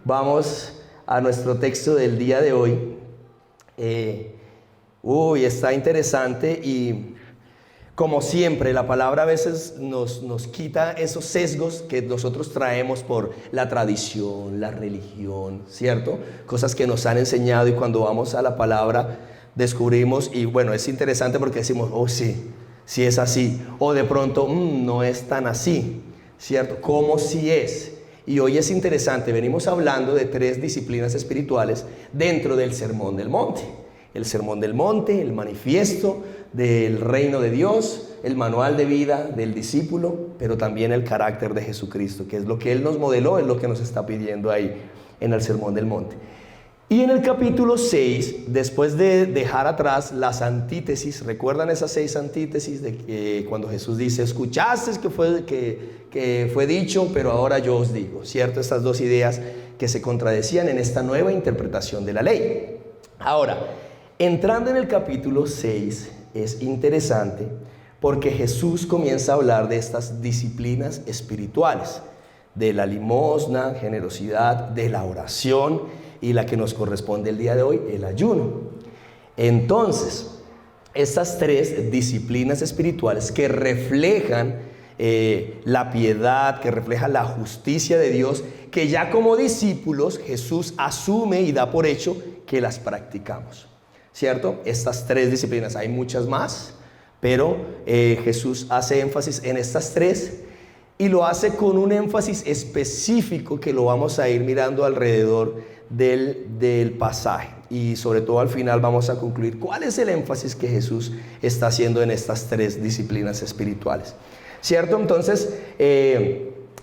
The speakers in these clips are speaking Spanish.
Vamos a nuestro texto del día de hoy. Está interesante y como siempre la palabra a veces nos quita esos sesgos que nosotros traemos por la tradición, la religión, ¿cierto? Cosas que nos han enseñado, y cuando vamos a la palabra descubrimos, y bueno, es interesante porque decimos, oh sí, sí es así, o de pronto no es tan así, ¿cierto? ¿Cómo sí es? Y hoy es interesante, venimos hablando de 3 disciplinas espirituales dentro del Sermón del Monte. El Sermón del Monte, el manifiesto del reino de Dios, el manual de vida del discípulo, pero también el carácter de Jesucristo, que es lo que Él nos modeló, es lo que nos está pidiendo ahí en el Sermón del Monte. Y en el capítulo 6, después de dejar atrás las antítesis, ¿recuerdan esas 6 antítesis de que cuando Jesús dice, escuchaste que fue dicho, pero ahora yo os digo, ¿cierto? Estas 2 ideas que se contradecían en esta nueva interpretación de la ley. Ahora, entrando en el capítulo 6, es interesante porque Jesús comienza a hablar de estas disciplinas espirituales, de la limosna, generosidad, de la oración y la que nos corresponde el día de hoy, el ayuno. Entonces, estas 3 disciplinas espirituales que reflejan la piedad, que reflejan la justicia de Dios, que ya como discípulos Jesús asume y da por hecho que las practicamos, ¿cierto? Estas 3 disciplinas, hay muchas más, pero Jesús hace énfasis en estas 3 y lo hace con un énfasis específico que lo vamos a ir mirando alrededor del pasaje, y sobre todo al final vamos a concluir cuál es el énfasis que Jesús está haciendo en estas 3 disciplinas espirituales, ¿cierto? Entonces,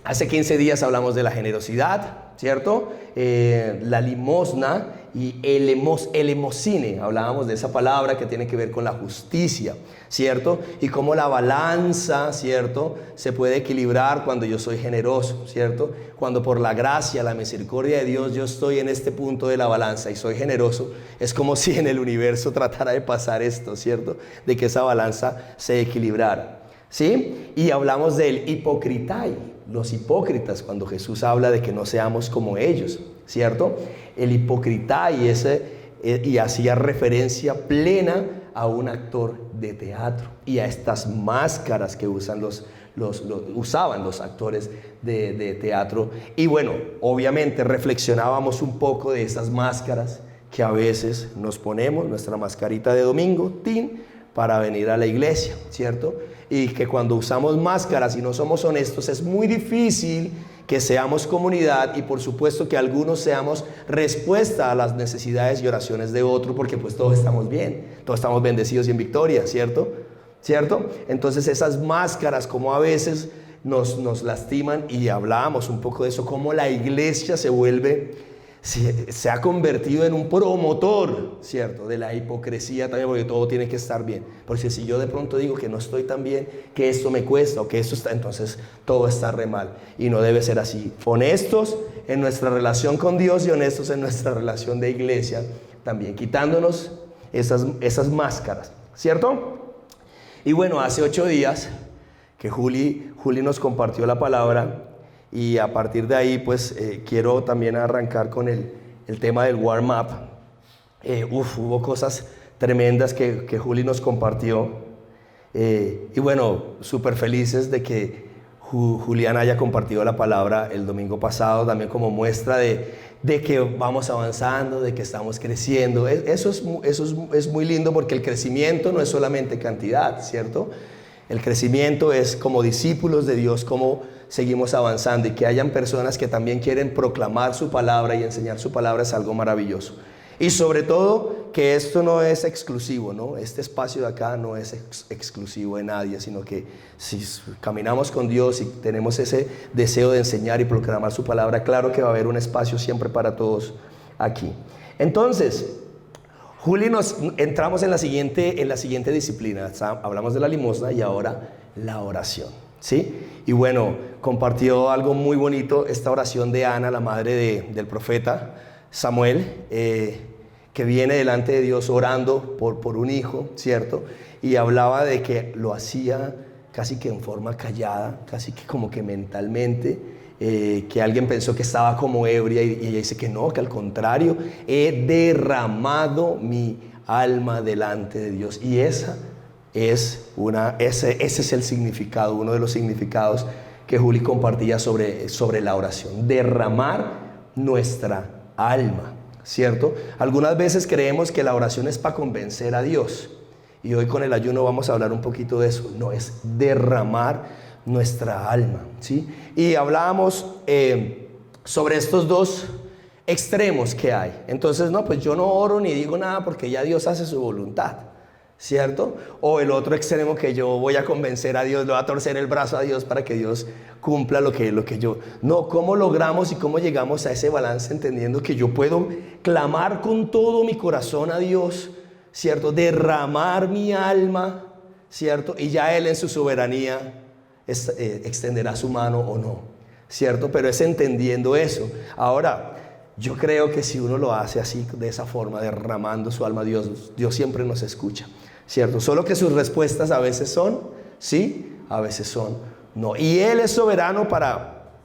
hace 15 días hablamos de la generosidad, ¿cierto? La limosna y elemosine, hablábamos de esa palabra que tiene que ver con la justicia, ¿cierto? Y cómo la balanza, ¿cierto?, se puede equilibrar cuando yo soy generoso, ¿cierto? Cuando por la gracia, la misericordia de Dios yo estoy en este punto de la balanza y soy generoso, es como si en el universo tratara de pasar esto, ¿cierto?, de que esa balanza se equilibrara, ¿sí? Y hablamos del hipocritai, los hipócritas, cuando Jesús habla de que no seamos como ellos, ¿cierto? El hipocritai y hacía referencia plena a un actor de teatro y a estas máscaras que usaban los actores de teatro. Y bueno, obviamente reflexionábamos un poco de esas máscaras que a veces nos ponemos, nuestra mascarita de domingo, para venir a la iglesia, ¿cierto? Y que cuando usamos máscaras y no somos honestos, es muy difícil que seamos comunidad, y por supuesto que algunos seamos respuesta a las necesidades y oraciones de otro, porque pues todos estamos bien, todos estamos bendecidos y en victoria, ¿cierto? Entonces esas máscaras como a veces nos lastiman, y hablábamos un poco de eso, cómo la iglesia se ha convertido en un promotor, ¿cierto?, de la hipocresía también, porque todo tiene que estar bien. Porque si yo de pronto digo que no estoy tan bien, que esto me cuesta o que esto está, entonces todo está re mal, y no debe ser así. Honestos en nuestra relación con Dios y honestos en nuestra relación de iglesia también, quitándonos esas máscaras, ¿cierto? Y bueno, hace 8 días que Juli nos compartió la palabra, y a partir de ahí pues quiero también arrancar con el tema del warm-up. Hubo cosas tremendas que Juli nos compartió, y bueno, súper felices de que Julián haya compartido la palabra el domingo pasado, también como muestra de que vamos avanzando, de que estamos creciendo. Eso es muy lindo, porque el crecimiento no es solamente cantidad, ¿cierto? El crecimiento es como discípulos de Dios, como seguimos avanzando, y que hayan personas que también quieren proclamar su palabra y enseñar su palabra es algo maravilloso. Y sobre todo que esto no es exclusivo, ¿no? Este espacio de acá no es exclusivo de nadie, sino que si caminamos con Dios y tenemos ese deseo de enseñar y proclamar su palabra, claro que va a haber un espacio siempre para todos aquí. Entonces, Juli, entramos en la siguiente disciplina. Hablamos de la limosna y ahora la oración, ¿sí? Y bueno, compartió algo muy bonito, esta oración de Ana, la madre del profeta Samuel, que viene delante de Dios orando por un hijo, ¿cierto? Y hablaba de que lo hacía casi que en forma callada, casi que como que mentalmente, que alguien pensó que estaba como ebria y ella dice que no, que al contrario, he derramado mi alma delante de Dios. Y ese es el significado, uno de los significados que Juli compartía sobre la oración, derramar nuestra alma, ¿cierto? Algunas veces creemos que la oración es para convencer a Dios, y hoy con el ayuno vamos a hablar un poquito de eso. No, es derramar nuestra alma, ¿sí? Y hablábamos sobre estos dos extremos que hay. Entonces, no, pues yo no oro ni digo nada porque ya Dios hace su voluntad, ¿cierto? O el otro extremo, que yo voy a convencer a Dios, le voy a torcer el brazo a Dios para que Dios cumpla lo que yo... No, ¿cómo logramos y cómo llegamos a ese balance entendiendo que yo puedo clamar con todo mi corazón a Dios, ¿cierto? Derramar mi alma, ¿cierto? Y ya Él en su soberanía extenderá su mano o no, ¿cierto? Pero es entendiendo eso. Ahora, yo creo que si uno lo hace así, de esa forma, derramando su alma a Dios, Dios siempre nos escucha, ¿cierto? Solo que sus respuestas a veces son sí, a veces son no. Y Él es soberano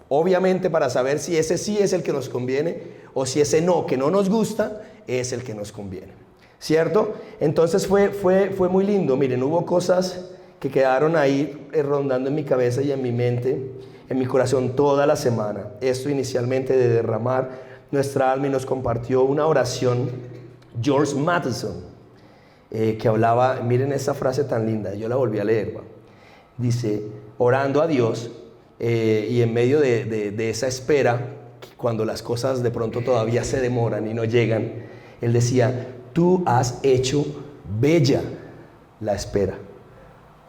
obviamente para saber si ese sí es el que nos conviene o si ese no, que no nos gusta, es el que nos conviene, ¿cierto? Entonces fue muy lindo. Miren, hubo cosas que quedaron ahí rondando en mi cabeza y en mi mente, en mi corazón toda la semana. Esto inicialmente de derramar nuestra alma, y nos compartió una oración George Matheson, que hablaba, miren esta frase tan linda, yo la volví a leer, dice, orando a Dios, y en medio de esa espera, cuando las cosas de pronto todavía se demoran y no llegan, él decía, tú has hecho bella la espera.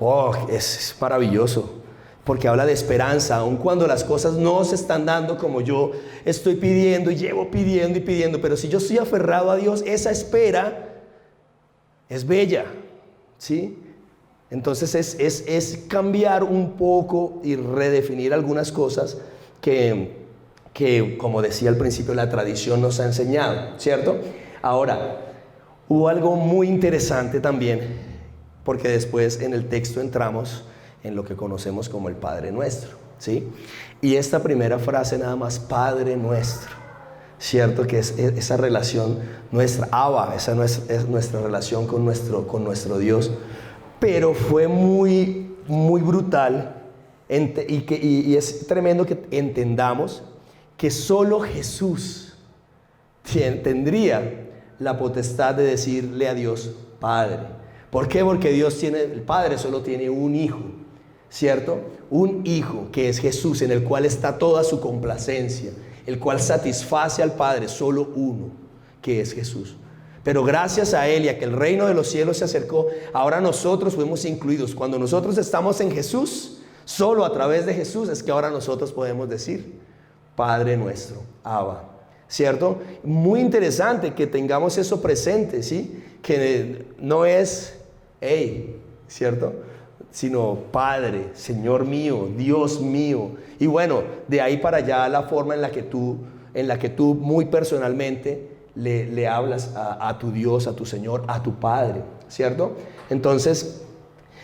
Oh, es maravilloso, porque habla de esperanza, aun cuando las cosas no se están dando como yo estoy pidiendo y llevo pidiendo y pidiendo, pero si yo estoy aferrado a Dios, esa espera es bella, ¿sí? Entonces es cambiar un poco y redefinir algunas cosas que, como decía al principio, la tradición nos ha enseñado, ¿cierto? Ahora, hubo algo muy interesante también, porque después en el texto entramos en lo que conocemos como el Padre Nuestro, ¿sí? Y esta primera frase nada más, Padre Nuestro, ¿cierto? Que es esa relación nuestra, Abba, esa es nuestra relación con nuestro Dios. Pero fue muy, muy brutal, y es tremendo que entendamos que solo Jesús tendría la potestad de decirle a Dios, Padre. ¿Por qué? Porque el Padre solo tiene un Hijo, ¿cierto? Un Hijo que es Jesús, en el cual está toda su complacencia, el cual satisface al Padre, solo uno, que es Jesús. Pero gracias a Él y a que el reino de los cielos se acercó, ahora nosotros fuimos incluidos. Cuando nosotros estamos en Jesús, solo a través de Jesús es que ahora nosotros podemos decir, Padre nuestro, Abba, ¿cierto? Muy interesante que tengamos eso presente, ¿sí? Que no es, hey, ¿cierto? Sino Padre, Señor mío, Dios mío. Y bueno, de ahí para allá la forma en la que tú muy personalmente le hablas a tu Dios, a tu Señor, a tu Padre, ¿cierto? Entonces,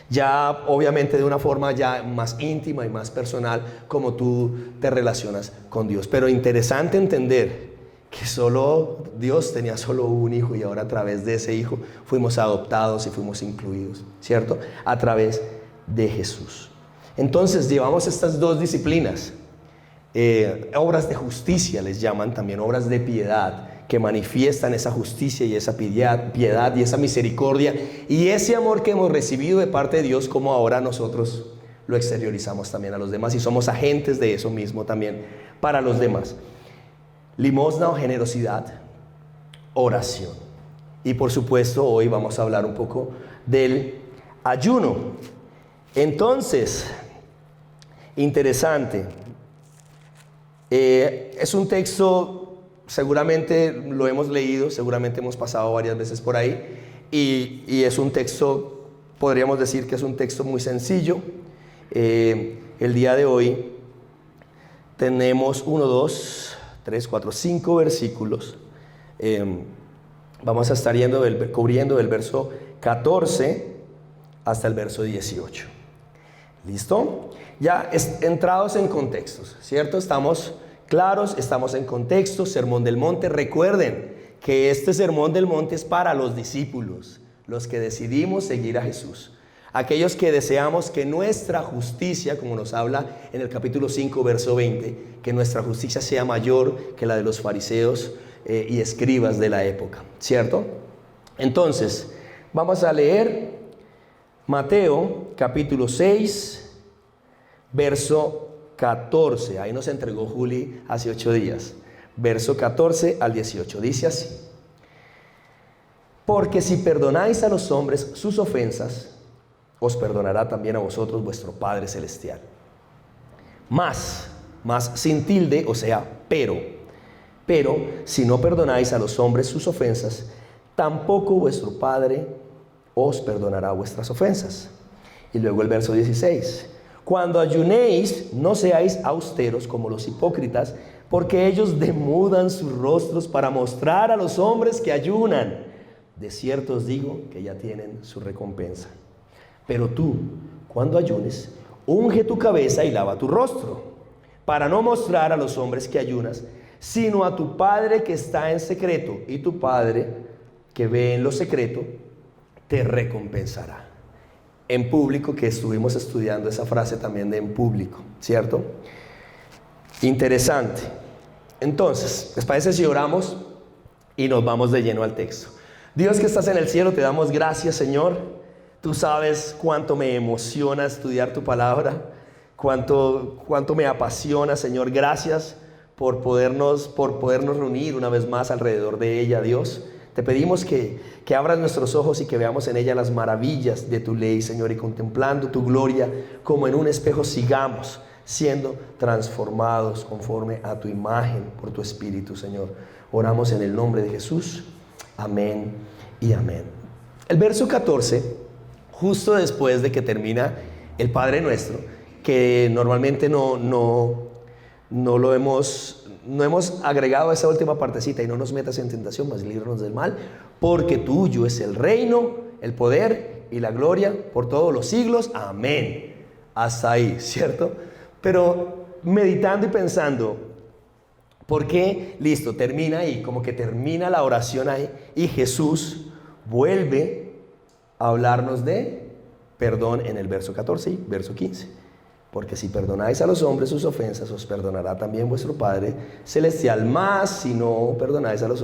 ya obviamente de una forma ya más íntima y más personal, como tú te relacionas con Dios. Pero interesante entender que solo Dios tenía solo un Hijo, y ahora a través de ese Hijo fuimos adoptados y fuimos incluidos, ¿cierto? A través de Jesús. Entonces llevamos estas dos disciplinas, obras de justicia les llaman también, obras de piedad, que manifiestan esa justicia y esa piedad y esa misericordia y ese amor que hemos recibido de parte de Dios, como ahora nosotros lo exteriorizamos también a los demás y somos agentes de eso mismo también para los demás. Limosna o generosidad, oración. Y por supuesto hoy vamos a hablar un poco del ayuno. Entonces, interesante, es un texto, seguramente lo hemos leído, seguramente hemos pasado varias veces por ahí, y es un texto, podríamos decir que es un texto muy sencillo. El día de hoy tenemos 1, 2, 3, 4, 5 versículos Vamos a estar cubriendo del verso 14 hasta el verso 18. ¿Listo? Ya entrados en contextos, ¿cierto? Estamos claros, estamos en contexto. Sermón del Monte. Recuerden que este Sermón del Monte es para los discípulos, los que decidimos seguir a Jesús. Aquellos que deseamos que nuestra justicia, como nos habla en el capítulo 5, verso 20, que nuestra justicia sea mayor que la de los fariseos y escribas de la época, ¿cierto? Entonces, vamos a leer Mateo capítulo 6, verso 14. Ahí nos entregó Juli hace 8 días. Verso 14 al 18. Dice así: porque si perdonáis a los hombres sus ofensas, os perdonará también a vosotros vuestro Padre Celestial. Más sin tilde, o sea, pero si no perdonáis a los hombres sus ofensas, tampoco vuestro Padre os perdonará vuestras ofensas. Y luego el verso 16: cuando ayunéis, no seáis austeros como los hipócritas, porque ellos demudan sus rostros para mostrar a los hombres que ayunan. De cierto os digo que ya tienen su recompensa. Pero tú, cuando ayunes, unge tu cabeza y lava tu rostro, para no mostrar a los hombres que ayunas, sino a tu Padre que está en secreto, y tu Padre que ve en lo secreto te recompensará. En público, que estuvimos estudiando esa frase también de en público, ¿cierto? Interesante. Entonces, ¿les parece si oramos y nos vamos de lleno al texto? Dios que estás en el cielo, te damos gracias, Señor. Tú sabes cuánto me emociona estudiar tu palabra, cuánto me apasiona, Señor. Gracias por podernos reunir una vez más alrededor de ella, Dios. Te pedimos que abras nuestros ojos y que veamos en ella las maravillas de tu ley, Señor, y contemplando tu gloria como en un espejo sigamos siendo transformados conforme a tu imagen por tu Espíritu, Señor. Oramos en el nombre de Jesús. Amén y amén. El verso 14, justo después de que termina el Padre Nuestro, que normalmente no hemos agregado esa última partecita: y no nos metas en tentación, mas líbranos del mal, porque tuyo es el reino, el poder y la gloria por todos los siglos. Amén. Hasta ahí, ¿cierto? Pero meditando y pensando, ¿por qué? Listo, termina ahí, como que termina la oración ahí, y Jesús vuelve a hablarnos de perdón en el verso 14 y verso 15. Porque si perdonáis a los hombres sus ofensas, os perdonará también vuestro Padre Celestial. Más si no perdonáis a los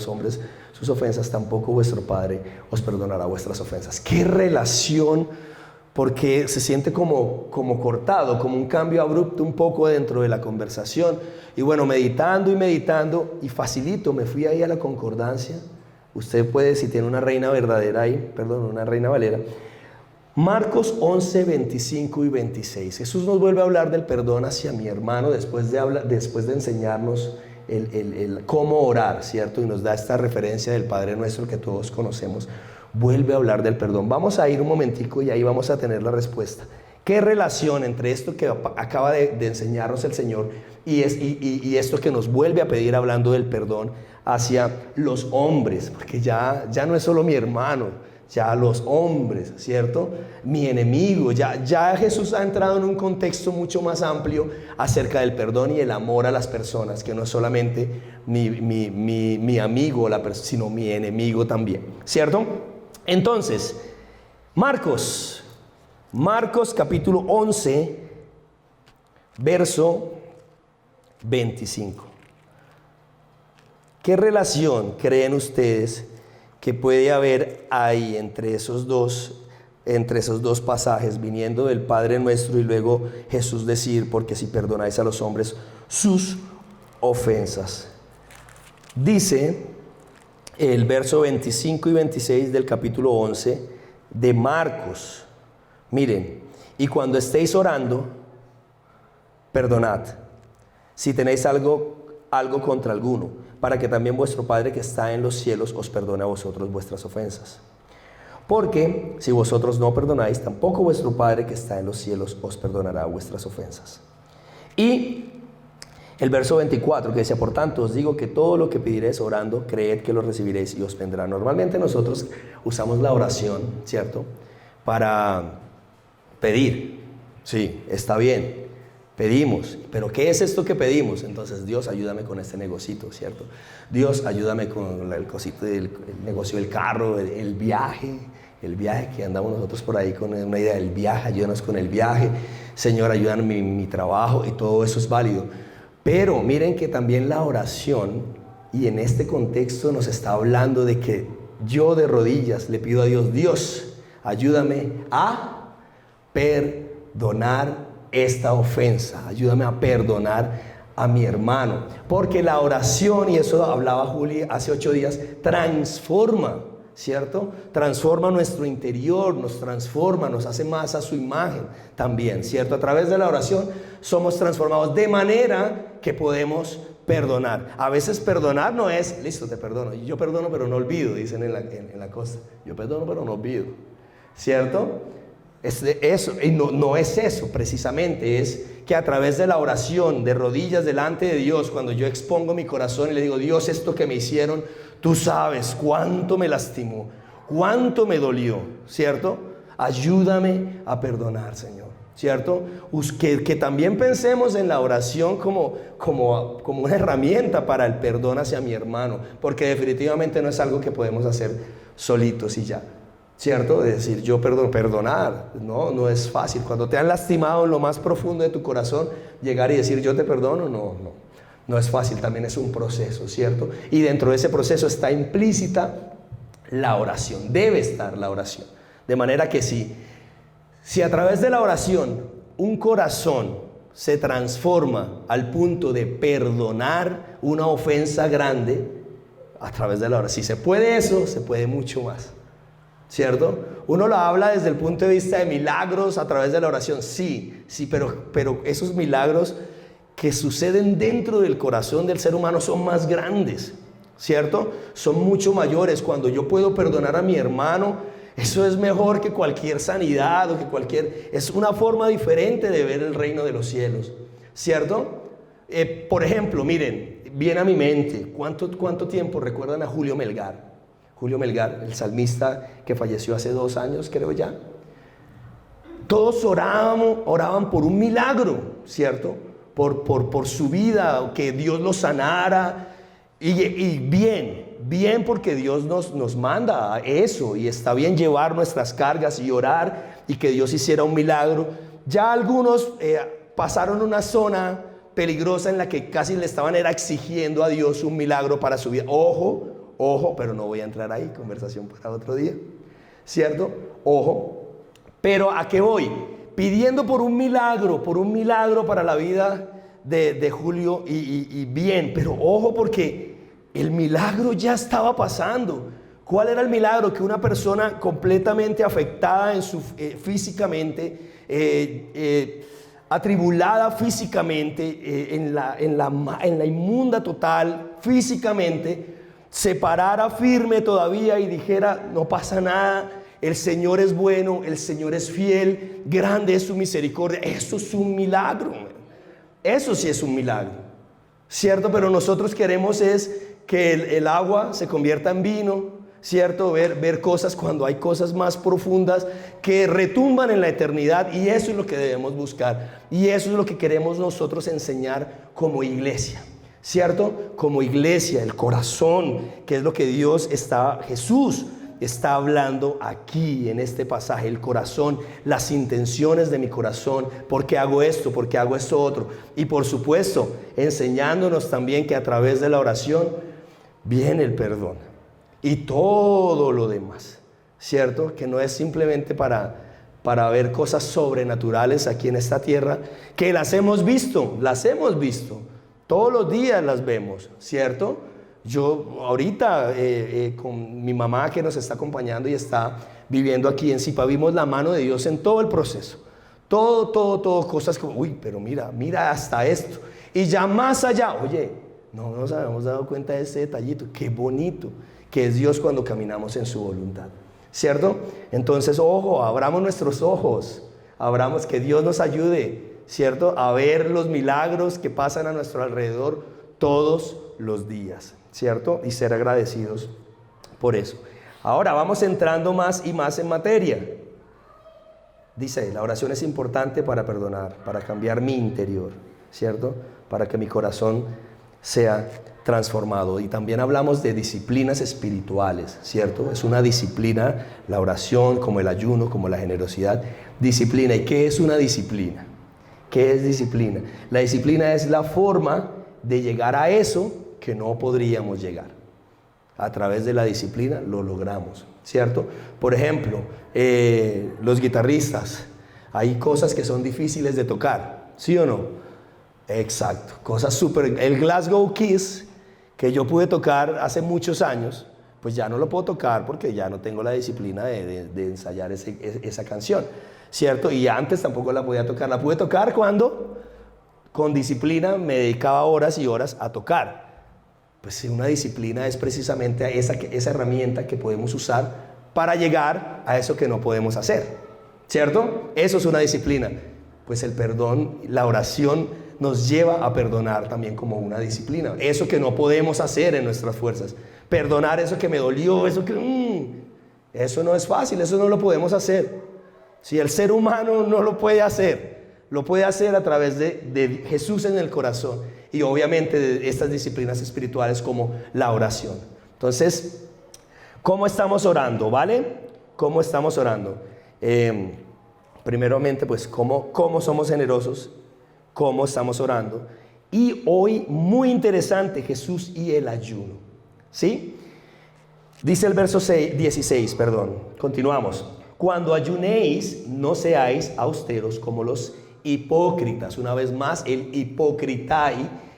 hombres sus ofensas, tampoco vuestro Padre os perdonará vuestras ofensas. ¡Qué relación! Porque se siente como cortado, como un cambio abrupto un poco dentro de la conversación. Y bueno, meditando, y facilito, me fui ahí a la concordancia. Usted puede, si tiene una Reina Verdadera ahí, una Reina Valera. Marcos 11, 25 y 26. Jesús nos vuelve a hablar del perdón hacia mi hermano después de enseñarnos el cómo orar, ¿cierto? Y nos da esta referencia del Padre Nuestro que todos conocemos. Vuelve a hablar del perdón. Vamos a ir un momentico y ahí vamos a tener la respuesta. ¿Qué relación entre esto que acaba de enseñarnos el Señor y esto que nos vuelve a pedir hablando del perdón hacia los hombres? Porque ya no es solo mi hermano, ya los hombres, ¿cierto? Mi enemigo. Ya Jesús ha entrado en un contexto mucho más amplio acerca del perdón y el amor a las personas, que no es solamente mi amigo, sino mi enemigo también, ¿cierto? Entonces, Marcos capítulo 11, verso 25. ¿Qué relación creen ustedes que puede haber ahí entre esos dos pasajes, viniendo del Padre Nuestro y luego Jesús decir, porque si perdonáis a los hombres sus ofensas? Dice el verso 25 y 26 del capítulo 11 de Marcos. Miren: y cuando estéis orando, perdonad si tenéis algo contra alguno, para que también vuestro Padre que está en los cielos os perdone a vosotros vuestras ofensas. Porque si vosotros no perdonáis, tampoco vuestro Padre que está en los cielos os perdonará vuestras ofensas. Y El verso 24 que dice: por tanto os digo que todo lo que pediréis orando, creed que lo recibiréis y os vendrá. Normalmente nosotros usamos la oración, ¿cierto?, para pedir. Sí, está bien, pedimos, pero ¿qué es esto que pedimos? Entonces, Dios, ayúdame con este negocito, ¿cierto? Dios, ayúdame con el cosito del el negocio del carro, el viaje que andamos nosotros por ahí con una idea del viaje, ayúdanos con el viaje. Señor, ayúdame en mi trabajo, y todo eso es válido. Pero miren que también la oración, y en este contexto nos está hablando de que yo de rodillas le pido a Dios: Dios, ayúdame a perdonar esta ofensa, ayúdame a perdonar a mi hermano, porque la oración, y eso hablaba Juli hace 8 días, transforma, ¿cierto? Transforma nuestro interior, nos transforma, nos hace más a su imagen también, ¿cierto? A través de la oración somos transformados de manera que podemos perdonar. A veces perdonar no es, listo, te perdono. Yo perdono pero no olvido, dicen en la costa. Yo perdono pero no olvido, ¿cierto? Es eso, y no es eso precisamente, es que a través de la oración, de rodillas delante de Dios, cuando yo expongo mi corazón y le digo: Dios, esto que me hicieron, tú sabes cuánto me lastimó, cuánto me dolió, ¿cierto? Ayúdame a perdonar, Señor, ¿cierto? Que también pensemos en la oración como una herramienta para el perdón hacia mi hermano, porque definitivamente no es algo que podemos hacer solitos y ya, ¿cierto? De decir yo perdonar, no es fácil. Cuando te han lastimado en lo más profundo de tu corazón, llegar y decir yo te perdono, no es fácil, también es un proceso, ¿cierto? Y dentro de ese proceso está implícita la oración, debe estar la oración. De manera que si a través de la oración un corazón se transforma al punto de perdonar una ofensa grande, a través de la oración, si se puede eso, se puede mucho más, ¿cierto? Uno lo habla desde el punto de vista de milagros a través de la oración, sí, pero esos milagros que suceden dentro del corazón del ser humano son más grandes, ¿cierto? Son mucho mayores. Cuando yo puedo perdonar a mi hermano, eso es mejor que cualquier sanidad o que es una forma diferente de ver el reino de los cielos, ¿cierto? Por ejemplo, miren, viene a mi mente, ¿cuánto tiempo recuerdan a Julio Melgar? Julio Melgar, el salmista que falleció hace 2 años, creo ya. Todos oraban por un milagro, ¿cierto? Por su vida, que Dios lo sanara. Y bien porque Dios nos manda a eso, y está bien llevar nuestras cargas y orar y que Dios hiciera un milagro. Ya algunos pasaron una zona peligrosa en la que casi le estaban exigiendo a Dios un milagro para su vida. Ojo, pero no voy a entrar ahí, conversación para otro día, ¿cierto? Ojo, pero ¿a qué voy? Pidiendo por un milagro para la vida de Julio, y bien, pero ojo, porque el milagro ya estaba pasando. ¿Cuál era el milagro? Que una persona completamente afectada físicamente, atribulada físicamente, en la inmunda total físicamente, se parara firme todavía y dijera: no pasa nada, el Señor es bueno, el Señor es fiel, grande es su misericordia. Eso es un milagro, eso sí es un milagro, ¿cierto? Pero nosotros queremos es que el agua se convierta en vino, ¿cierto? Ver cosas cuando hay cosas más profundas que retumban en la eternidad, y eso es lo que debemos buscar, y eso es lo que queremos nosotros enseñar como iglesia, ¿cierto? Como iglesia, el corazón, que es lo que Jesús está hablando aquí en este pasaje, el corazón, las intenciones de mi corazón, ¿por qué hago esto? ¿Por qué hago esto otro? Y por supuesto, enseñándonos también que a través de la oración viene el perdón y todo lo demás, ¿cierto? Que no es simplemente para ver cosas sobrenaturales aquí en esta tierra, que las hemos visto, todos los días las vemos, ¿cierto? Yo ahorita con mi mamá, que nos está acompañando y está viviendo aquí en Zipa, vimos la mano de Dios en todo el proceso, todo, cosas como, uy, pero mira hasta esto, y ya más allá, oye, no nos habíamos dado cuenta de ese detallito, qué bonito que es Dios cuando caminamos en su voluntad, ¿cierto? Entonces, ojo, abramos nuestros ojos, que Dios nos ayude ¿cierto? A ver los milagros que pasan a nuestro alrededor todos los días, ¿cierto? Y ser agradecidos por eso. Ahora vamos entrando más y más en materia. Dice, la oración es importante para perdonar, para cambiar mi interior, ¿cierto? Para que mi corazón sea transformado. Y también hablamos de disciplinas espirituales, ¿cierto? Es una disciplina, la oración, como el ayuno, como la generosidad. Disciplina. ¿Y qué es una disciplina? ¿Qué es disciplina? La disciplina es la forma de llegar a eso que no podríamos llegar. A través de la disciplina lo logramos, ¿cierto? Por ejemplo, los guitarristas, hay cosas que son difíciles de tocar, ¿sí o no? Exacto, cosas súper... El Glasgow Kiss, que yo pude tocar hace muchos años, pues ya no lo puedo tocar porque ya no tengo la disciplina de ensayar esa canción, ¿cierto? Y antes tampoco la podía tocar. La pude tocar cuando con disciplina me dedicaba horas y horas a tocar. Pues una disciplina es precisamente esa herramienta que podemos usar para llegar a eso que no podemos hacer, ¿cierto? Eso es una disciplina. Pues el perdón, la oración nos lleva a perdonar también como una disciplina. Eso que no podemos hacer en nuestras fuerzas. Perdonar eso que me dolió, eso no es fácil, eso no lo podemos hacer. Si el ser humano no lo puede hacer, lo puede hacer a través de Jesús en el corazón y obviamente de estas disciplinas espirituales como la oración. Entonces, ¿cómo estamos orando? ¿Vale? ¿Cómo estamos orando? Primeramente, pues, ¿cómo somos generosos? ¿Cómo estamos orando? Y hoy, muy interesante, Jesús y el ayuno. ¿Sí? Dice el verso 16, continuamos. Cuando ayunéis, no seáis austeros como los hipócritas. Una vez más, el hipocritai,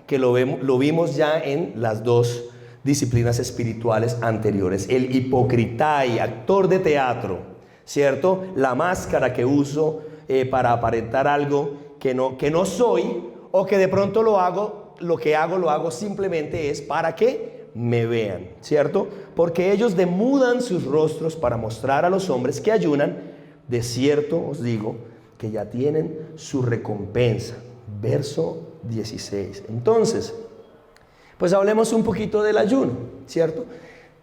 que lo vimos ya en las dos disciplinas espirituales anteriores. El hipocritai, actor de teatro, ¿cierto? La máscara que uso para aparentar algo que no soy, o que de pronto lo hago simplemente es para que me vean, ¿cierto? Porque ellos demudan sus rostros para mostrar a los hombres que ayunan. De cierto os digo que ya tienen su recompensa. Verso 16. Entonces, pues hablemos un poquito del ayuno, ¿cierto?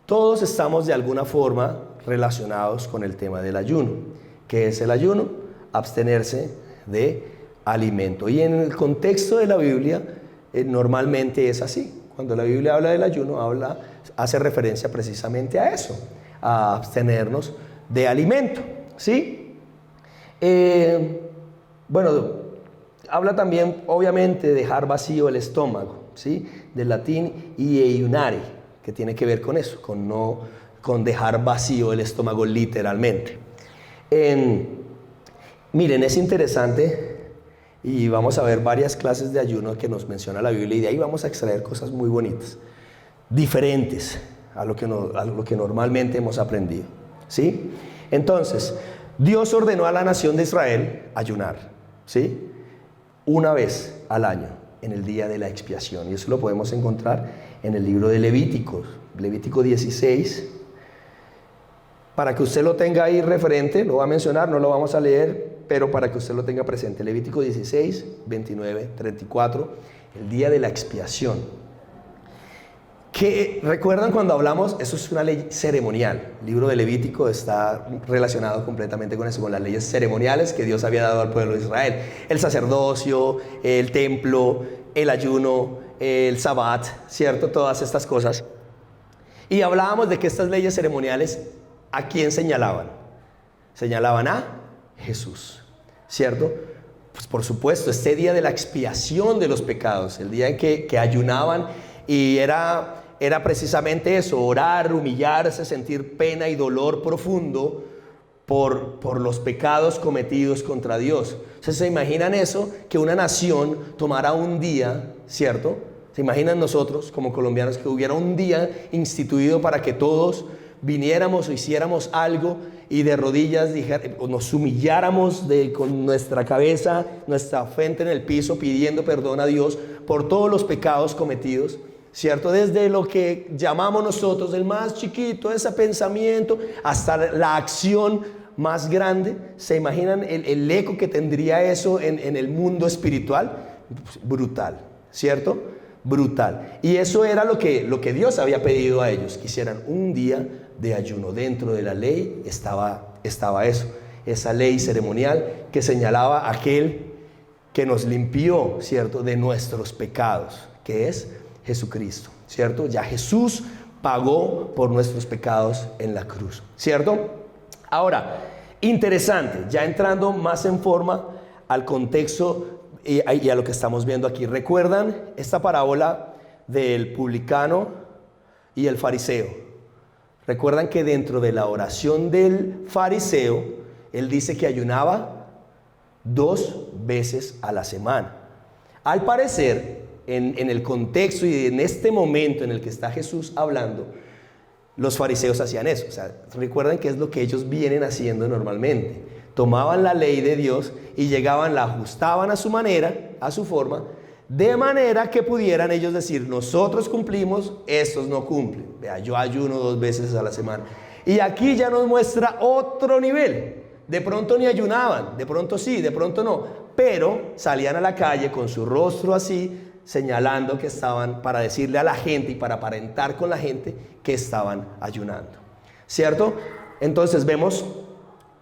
Todos estamos de alguna forma relacionados con el tema del ayuno. ¿Qué es el ayuno? Abstenerse de alimento. Y en el contexto de la Biblia, normalmente es así. Cuando la Biblia habla del ayuno, hace referencia precisamente a eso, a abstenernos de alimento, ¿sí? Habla también, obviamente, dejar vacío el estómago, ¿sí? Del latín ieiunare, que tiene que ver con eso, con dejar vacío el estómago literalmente. Miren, es interesante. Y vamos a ver varias clases de ayuno que nos menciona la Biblia y de ahí vamos a extraer cosas muy bonitas, diferentes a lo que normalmente hemos aprendido, ¿sí? Entonces, Dios ordenó a la nación de Israel ayunar, ¿sí? Una vez al año, en el día de la expiación. Y eso lo podemos encontrar en el libro de Levítico 16. Para que usted lo tenga ahí referente, lo va a mencionar, no lo vamos a leer, pero para que usted lo tenga presente. Levítico 16, 29, 34, el día de la expiación. Que recuerdan cuando hablamos, eso es una ley ceremonial. El libro de Levítico está relacionado completamente con eso, con las leyes ceremoniales que Dios había dado al pueblo de Israel. El sacerdocio, el templo, el ayuno, el sabbat, ¿cierto? Todas estas cosas. Y hablábamos de que estas leyes ceremoniales, ¿a quién señalaban? Señalaban a Jesús, ¿cierto? Pues por supuesto, este día de la expiación de los pecados, el día en que ayunaban, y era precisamente eso, orar, humillarse, sentir pena y dolor profundo por los pecados cometidos contra Dios. Entonces, ¿se imaginan eso? Que una nación tomara un día, ¿cierto? ¿Se imaginan nosotros como colombianos que hubiera un día instituido para que todos viniéramos o hiciéramos algo y de rodillas nos humilláramos con nuestra cabeza, nuestra frente en el piso, pidiendo perdón a Dios por todos los pecados cometidos, ¿cierto? Desde lo que llamamos nosotros el más chiquito, ese pensamiento, hasta la acción más grande? ¿Se imaginan el eco que tendría eso en el mundo espiritual? Brutal, ¿cierto? Brutal. Y eso era lo que Dios había pedido a ellos, que hicieran un día de ayuno. Dentro de la ley estaba eso, esa ley ceremonial que señalaba a aquel que nos limpió, ¿cierto?, de nuestros pecados, que es Jesucristo, ¿cierto? Ya Jesús pagó por nuestros pecados en la cruz, ¿cierto? Ahora, interesante, ya entrando más en forma al contexto y a lo que estamos viendo aquí. ¿Recuerdan esta parábola del publicano y el fariseo? Recuerdan que dentro de la oración del fariseo, él dice que ayunaba 2 veces a la semana. Al parecer, en el contexto y en este momento en el que está Jesús hablando, los fariseos hacían eso. O sea, recuerden que es lo que ellos vienen haciendo normalmente. Tomaban la ley de Dios y llegaban, la ajustaban a su manera, a su forma, de manera que pudieran ellos decir: nosotros cumplimos, estos no cumplen. Vea, yo ayuno 2 veces a la semana. Y aquí ya nos muestra otro nivel. De pronto ni ayunaban, de pronto sí, de pronto no, pero salían a la calle con su rostro así, señalando que estaban, para decirle a la gente y para aparentar con la gente que estaban ayunando, ¿cierto? Entonces vemos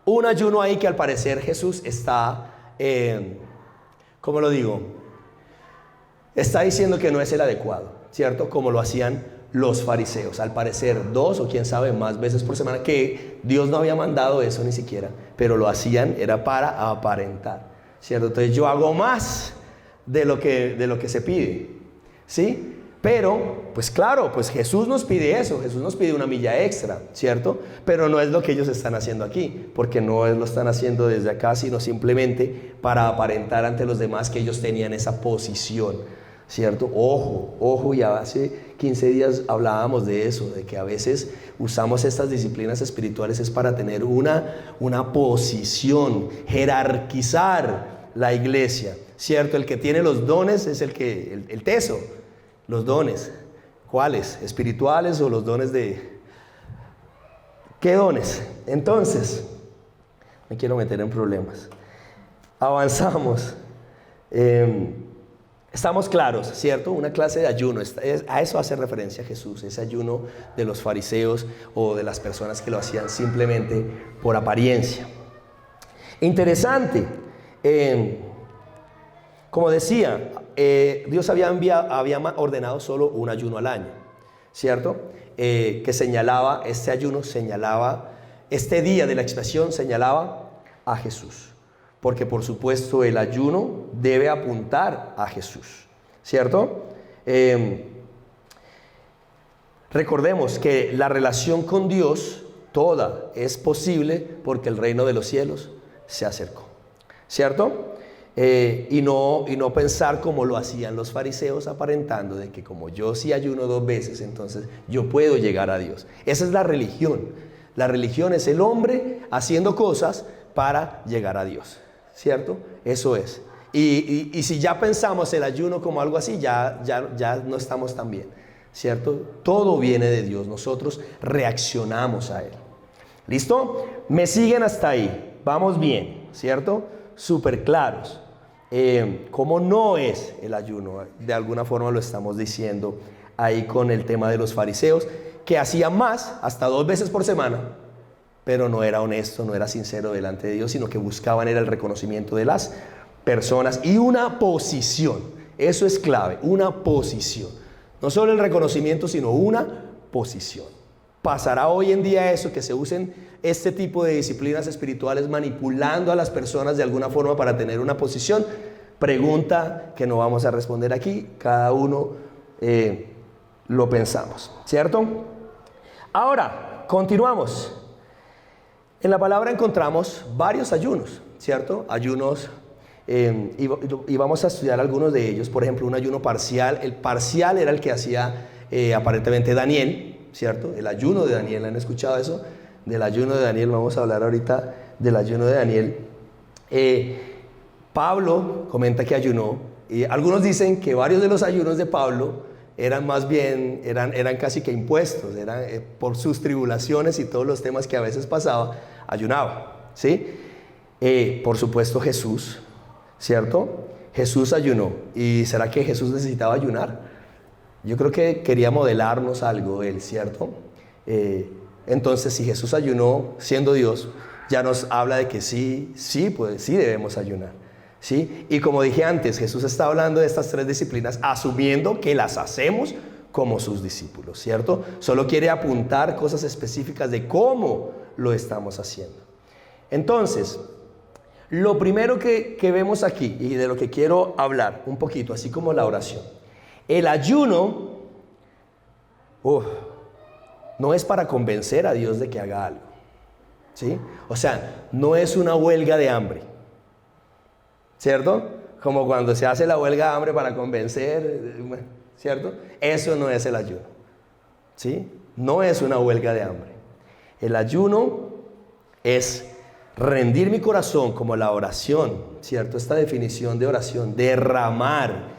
un ayuno ahí que al parecer Jesús está, ¿cómo lo digo? Está diciendo que no es el adecuado, ¿cierto? Como lo hacían los fariseos, al parecer 2 o quién sabe más veces por semana, que Dios no había mandado eso ni siquiera, pero lo hacían, era para aparentar, ¿cierto? Entonces yo hago más de lo que se pide, ¿sí? Pero, pues claro, pues Jesús nos pide eso, Jesús nos pide una milla extra, ¿cierto? Pero no es lo que ellos están haciendo aquí, porque no lo están haciendo desde acá, sino simplemente para aparentar ante los demás que ellos tenían esa posición, ¿cierto? Ojo, y hace 15 días hablábamos de eso, de que a veces usamos estas disciplinas espirituales es para tener una posición, jerarquizar la iglesia, ¿cierto? El que tiene los dones es el teso, los dones. ¿Cuáles? ¿Espirituales o los dones de...? ¿Qué dones? Entonces, me quiero meter en problemas. Avanzamos. Estamos claros, ¿cierto? Una clase de ayuno, a eso hace referencia Jesús, ese ayuno de los fariseos o de las personas que lo hacían simplemente por apariencia. Interesante, como decía, Dios había ordenado solo un ayuno al año, ¿cierto? Que señalaba, este ayuno señalaba, este día de la expiación señalaba a Jesús. Porque por supuesto el ayuno debe apuntar a Jesús, ¿cierto? Recordemos que la relación con Dios toda es posible porque el reino de los cielos se acercó, ¿cierto? Y no pensar como lo hacían los fariseos, aparentando de que como yo sí ayuno 2 veces, entonces yo puedo llegar a Dios. Esa es la religión. La religión es el hombre haciendo cosas para llegar a Dios, ¿cierto? Eso es. Y si ya pensamos el ayuno como algo así, ya no estamos tan bien, ¿cierto? Todo viene de Dios, nosotros reaccionamos a Él. ¿Listo? ¿Me siguen hasta ahí? Vamos bien, ¿cierto? Súper claros. ¿Cómo no es el ayuno? De alguna forma lo estamos diciendo ahí con el tema de los fariseos, que hacían más, hasta 2 veces por semana, pero no era honesto, no era sincero delante de Dios, sino que buscaban era el reconocimiento de las personas y una posición. Eso es clave, una posición. No solo el reconocimiento, sino una posición. ¿Pasará hoy en día eso, que se usen este tipo de disciplinas espirituales manipulando a las personas de alguna forma para tener una posición? Pregunta que no vamos a responder aquí, cada uno lo pensamos, ¿cierto? Ahora, continuamos. En la palabra encontramos varios ayunos, ¿cierto? Ayunos, y vamos a estudiar algunos de ellos. Por ejemplo, un ayuno parcial. El parcial era el que hacía aparentemente Daniel, ¿cierto? El ayuno de Daniel, ¿han escuchado eso? Del ayuno de Daniel, vamos a hablar ahorita del ayuno de Daniel. Pablo comenta que ayunó, y algunos dicen que varios de los ayunos de Pablo eran más bien, eran casi que impuestos, eran por sus tribulaciones y todos los temas que a veces pasaba, ayunaba, ¿sí? Por supuesto Jesús, ¿cierto? Jesús ayunó. ¿Y será que Jesús necesitaba ayunar? Yo creo que quería modelarnos algo él, ¿cierto? Entonces, si Jesús ayunó siendo Dios, ya nos habla de que sí, pues sí debemos ayunar, ¿sí? Y como dije antes, Jesús está hablando de estas 3 disciplinas asumiendo que las hacemos como sus discípulos, ¿cierto? Solo quiere apuntar cosas específicas de cómo lo estamos haciendo. Entonces, lo primero que vemos aquí y de lo que quiero hablar un poquito, así como la oración, el ayuno no es para convencer a Dios de que haga algo, ¿sí? O sea, no es una huelga de hambre, ¿cierto? Como cuando se hace la huelga de hambre para convencer, ¿cierto? Eso no es el ayuno, ¿sí? No es una huelga de hambre. El ayuno es rendir mi corazón como la oración, ¿cierto? Esta definición de oración, derramar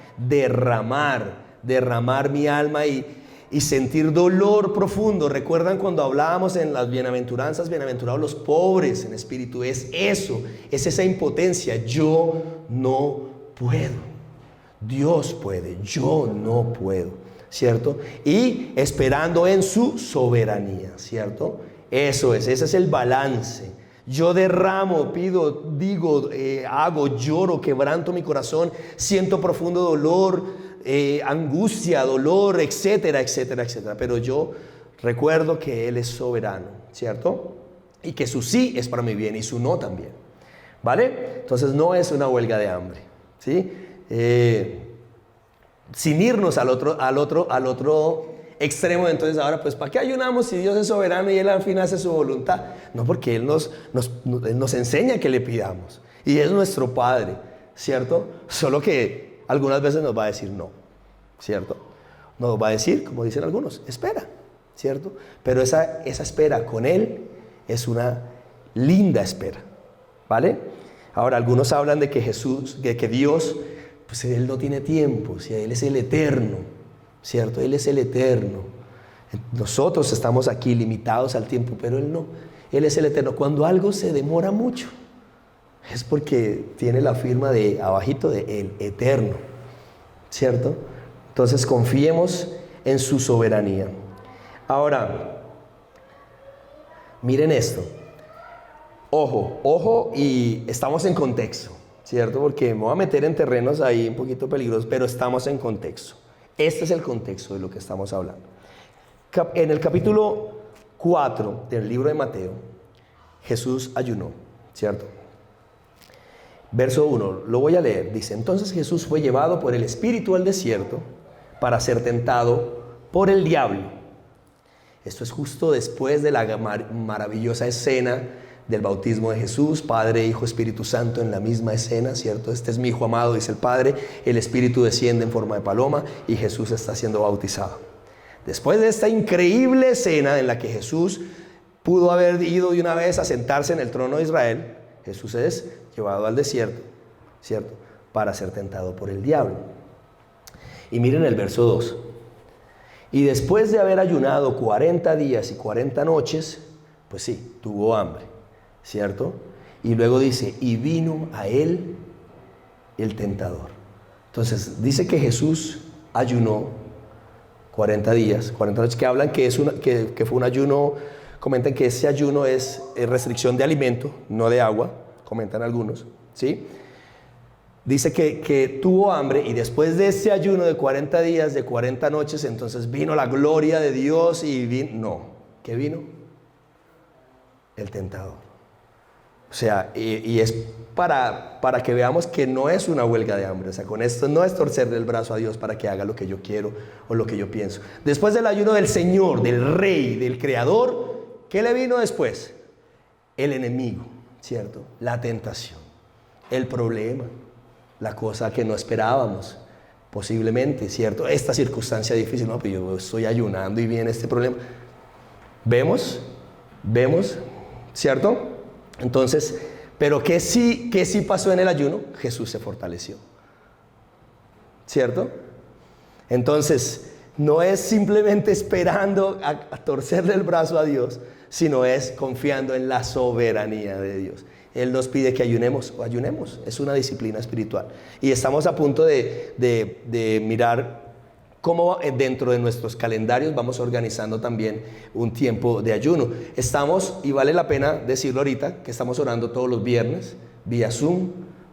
mi alma y sentir dolor profundo. ¿Recuerdan cuando hablábamos en las bienaventuranzas? Bienaventurados los pobres en espíritu. Es eso, es esa impotencia. Yo no puedo. Dios puede, yo no puedo, ¿cierto? Y esperando en su soberanía, ¿cierto? Eso es, ese es el balance. Yo derramo, pido, digo, hago, lloro, quebranto mi corazón, siento profundo dolor, angustia, dolor, etcétera, etcétera, etcétera. Pero yo recuerdo que Él es soberano, ¿cierto? Y que su sí es para mi bien y su no también, ¿vale? Entonces no es una huelga de hambre, ¿sí? Sin irnos al otro extremo. Entonces ahora, pues, ¿para qué ayunamos si Dios es soberano y Él al fin hace su voluntad? No, porque Él nos enseña que le pidamos y es nuestro Padre, ¿cierto? Solo que algunas veces nos va a decir no, ¿cierto? Nos va a decir, como dicen algunos, espera, ¿cierto? Pero esa espera con Él es una linda espera, ¿vale? Ahora, algunos hablan de que Dios, pues Él no tiene tiempo, si Él es el eterno, ¿cierto? Él es el eterno. Nosotros estamos aquí limitados al tiempo, pero Él no. Él es el eterno. Cuando algo se demora mucho, es porque tiene la firma de abajito de el eterno, ¿cierto? Entonces confiemos en su soberanía. Ahora, miren esto. Ojo, y estamos en contexto, ¿cierto? Porque me voy a meter en terrenos ahí un poquito peligrosos, pero estamos en contexto. Este es el contexto de lo que estamos hablando. En el capítulo 4 del libro de Mateo, Jesús ayunó, ¿cierto? Verso 1, lo voy a leer. Dice: entonces Jesús fue llevado por el Espíritu al desierto para ser tentado por el diablo. Esto es justo después de la maravillosa escena del bautismo de Jesús, Padre, Hijo, Espíritu Santo en la misma escena, ¿cierto? Este es mi Hijo amado, dice el Padre, el Espíritu desciende en forma de paloma y Jesús está siendo bautizado. Después de esta increíble escena en la que Jesús pudo haber ido de una vez a sentarse en el trono de Israel, Jesús es llevado al desierto, ¿cierto? Para ser tentado por el diablo. Y miren el verso 2. Y después de haber ayunado 40 días y 40 noches, pues sí, tuvo hambre, ¿cierto? Y luego dice, y vino a él el tentador. Entonces dice que Jesús ayunó 40 días, 40 noches, que hablan que fue un ayuno. Comentan que ese ayuno es restricción de alimento, no de agua, comentan algunos, ¿sí? Dice que tuvo hambre y después de ese ayuno de 40 días, de 40 noches, entonces vino la gloria de Dios y ¿qué vino? El tentador. O sea, y es para que veamos que no es una huelga de hambre. O sea, con esto no es torcerle el brazo a Dios para que haga lo que yo quiero o lo que yo pienso. Después del ayuno del Señor, del Rey, del Creador, ¿qué le vino después? El enemigo, ¿cierto? La tentación, el problema, la cosa que no esperábamos, posiblemente, ¿cierto? Esta circunstancia difícil, no, pues yo estoy ayunando y viene este problema. ¿Vemos? ¿Cierto? Entonces, pero ¿qué sí pasó en el ayuno? Jesús se fortaleció, ¿cierto? Entonces, no es simplemente esperando a torcerle el brazo a Dios, sino es confiando en la soberanía de Dios. Él nos pide que ayunemos o ayunemos, es una disciplina espiritual. Y estamos a punto de mirar cómo dentro de nuestros calendarios vamos organizando también un tiempo de ayuno. Estamos, y vale la pena decirlo ahorita, que estamos orando todos los viernes vía Zoom,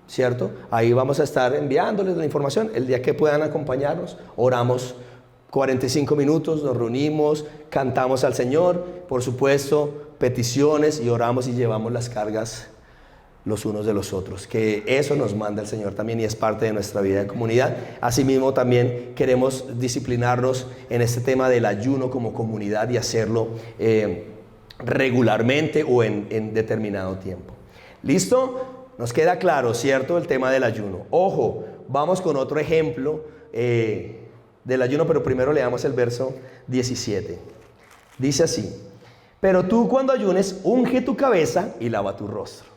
¿cierto? Ahí vamos a estar enviándoles la información. El día que puedan acompañarnos, oramos 45 minutos, nos reunimos, cantamos al Señor, por supuesto, peticiones, y oramos y llevamos las cargas los unos de los otros, que eso nos manda el Señor también y es parte de nuestra vida de comunidad. Asimismo también queremos disciplinarnos en este tema del ayuno como comunidad y hacerlo regularmente o en determinado tiempo. ¿Listo? Nos queda claro, ¿cierto? El tema del ayuno. Ojo, vamos con otro ejemplo del ayuno, pero primero leamos el verso 17. Dice así: pero tú cuando ayunes, unge tu cabeza y lava tu rostro,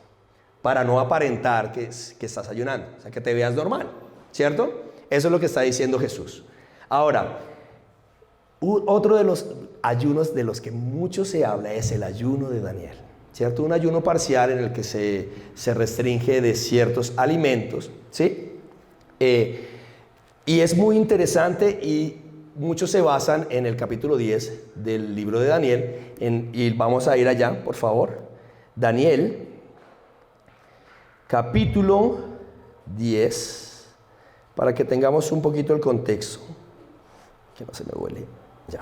para no aparentar que estás ayunando, o sea, que te veas normal, ¿cierto? Eso es lo que está diciendo Jesús. Ahora, otro de los ayunos de los que mucho se habla es el ayuno de Daniel, ¿cierto? Un ayuno parcial en el que se restringe de ciertos alimentos, ¿sí? Y es muy interesante y muchos se basan en el capítulo 10 del libro de Daniel, y vamos a ir allá, por favor. Daniel, capítulo 10, para que tengamos un poquito el contexto. Que no se me huele. Ya.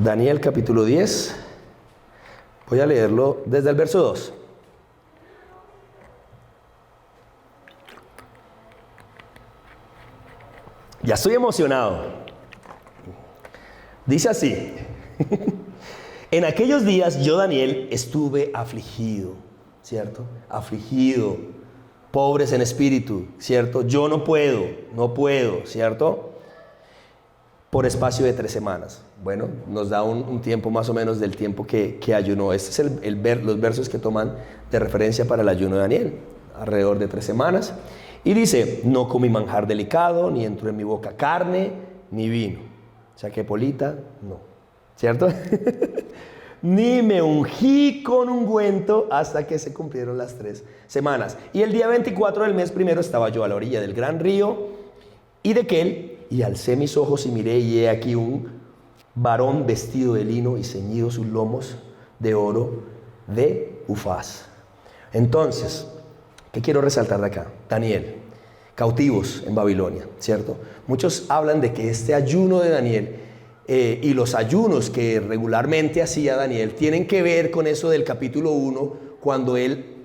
Daniel, capítulo 10. Voy a leerlo desde el verso 2. Ya estoy emocionado. Dice así: en aquellos días yo, Daniel, estuve afligido, ¿cierto? Afligido, pobres en espíritu, ¿cierto? Yo no puedo, ¿cierto? Por espacio de 3 semanas. Bueno, nos da un tiempo más o menos del tiempo que ayunó. Este es los versos que toman de referencia para el ayuno de Daniel, alrededor de 3 semanas. Y dice: no comí manjar delicado, ni entró en mi boca carne, ni vino. O sea que polita, no, ¿cierto? Ni me ungí con ungüento hasta que se cumplieron las 3 semanas. Y el día 24 del mes primero estaba yo a la orilla del gran río y de Quel, y alcé mis ojos y miré, y he aquí un varón vestido de lino y ceñido sus lomos de oro de Ufaz. Entonces, ¿qué quiero resaltar de acá? Daniel, cautivos en Babilonia, ¿cierto? Muchos hablan de que este ayuno de Daniel y los ayunos que regularmente hacía Daniel tienen que ver con eso del capítulo 1, cuando él